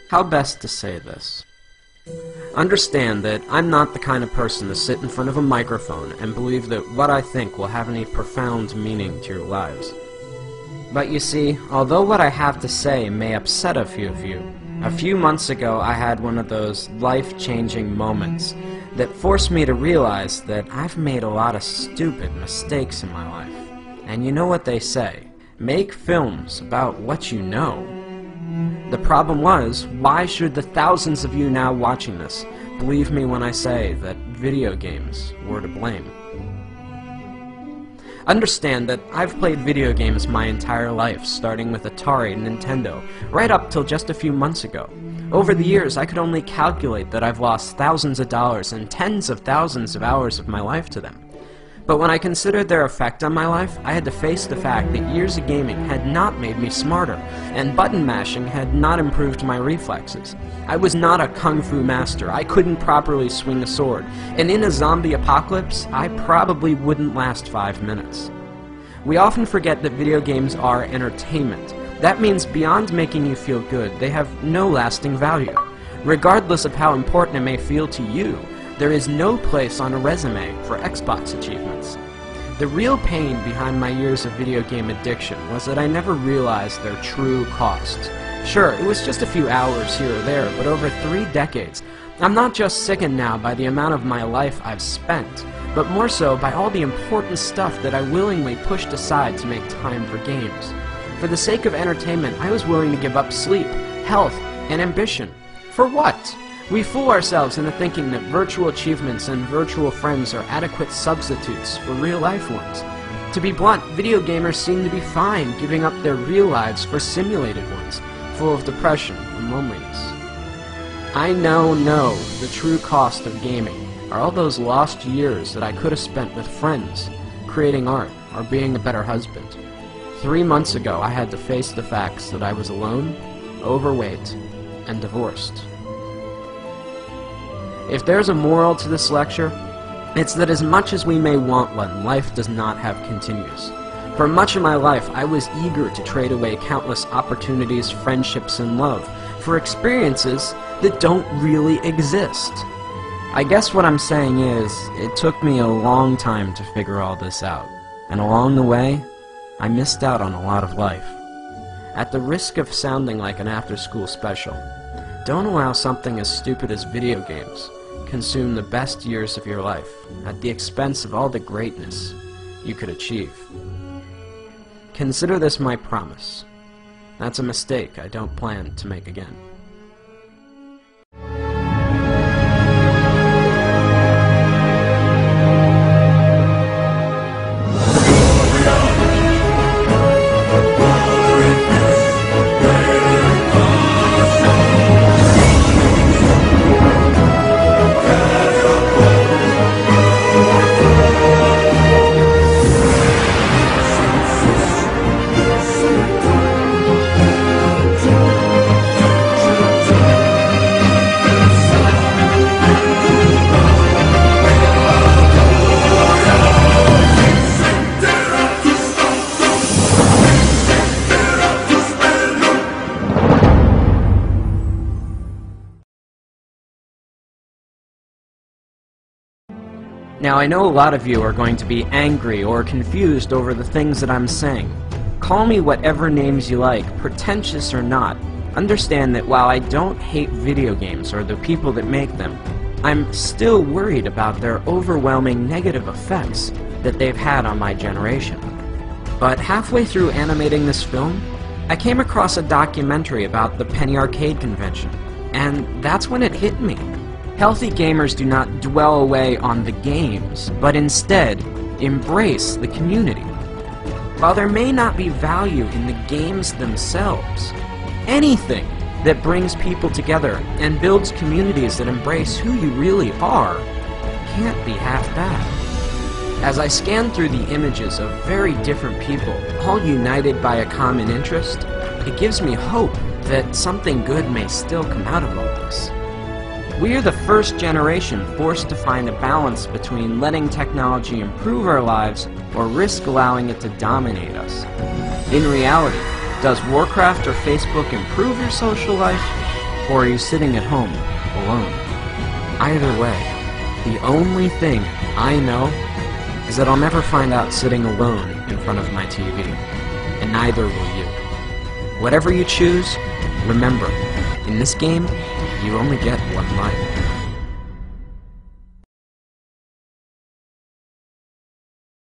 How best to say this? Understand that I'm not the kind of person to sit in front of a microphone and believe that what I think will have any profound meaning to your lives. But you see, although what I have to say may upset a few of you, a few months ago I had one of those life-changing moments that forced me to realize that I've made a lot of stupid mistakes in my life. And you know what they say, make films about what you know. The problem was, why should the thousands of you now watching this believe me when I say that video games were to blame? Understand that I've played video games my entire life, starting with Atari and Nintendo, right up till just a few months ago. Over the years, I could only calculate that I've lost thousands of dollars and tens of thousands of hours of my life to them. But when I considered their effect on my life, I had to face the fact that years of gaming had not made me smarter, and button mashing had not improved my reflexes. I was not a kung fu master, I couldn't properly swing a sword, and in a zombie apocalypse, I probably wouldn't last 5 minutes. We often forget that video games are entertainment. That means beyond making you feel good, they have no lasting value. Regardless of how important it may feel to you, there is no place on a resume for Xbox achievements. The real pain behind my years of video game addiction was that I never realized their true cost. Sure, it was just a few hours here or there, but over 3 decades, I'm not just sickened now by the amount of my life I've spent, but more so by all the important stuff that I willingly pushed aside to make time for games. For the sake of entertainment, I was willing to give up sleep, health, and ambition. For what? We fool ourselves into thinking that virtual achievements and virtual friends are adequate substitutes for real-life ones. To be blunt, video gamers seem to be fine giving up their real lives for simulated ones, full of depression and loneliness. I now know the true cost of gaming are all those lost years that I could have spent with friends, creating art, or being a better husband. 3 months ago, I had to face the facts that I was alone, overweight, and divorced. If there's a moral to this lecture, it's that as much as we may want one, life does not have continuous. For much of my life, I was eager to trade away countless opportunities, friendships, and love for experiences that don't really exist. I guess what I'm saying is, it took me a long time to figure all this out, and along the way, I missed out on a lot of life. At the risk of sounding like an after-school special, don't allow something as stupid as video games consume the best years of your life at the expense of all the greatness you could achieve. Consider this my promise. That's a mistake I don't plan to make again. Now, I know a lot of you are going to be angry or confused over the things that I'm saying. Call me whatever names you like, pretentious or not. Understand that while I don't hate video games or the people that make them, I'm still worried about their overwhelming negative effects that they've had on my generation. But halfway through animating this film, I came across a documentary about the Penny Arcade Convention, and that's when it hit me. Healthy gamers do not dwell away on the games, but instead embrace the community. While there may not be value in the games themselves, anything that brings people together and builds communities that embrace who you really are can't be half bad. As I scan through the images of very different people, all united by a common interest, it gives me hope that something good may still come out of all this. We are the first generation forced to find a balance between letting technology improve our lives or risk allowing it to dominate us. In reality, does Warcraft or Facebook improve your social life, or are you sitting at home alone? Either way, the only thing I know is that I'll never find out sitting alone in front of my TV, and neither will you. Whatever you choose, remember, in this game, you only get one life.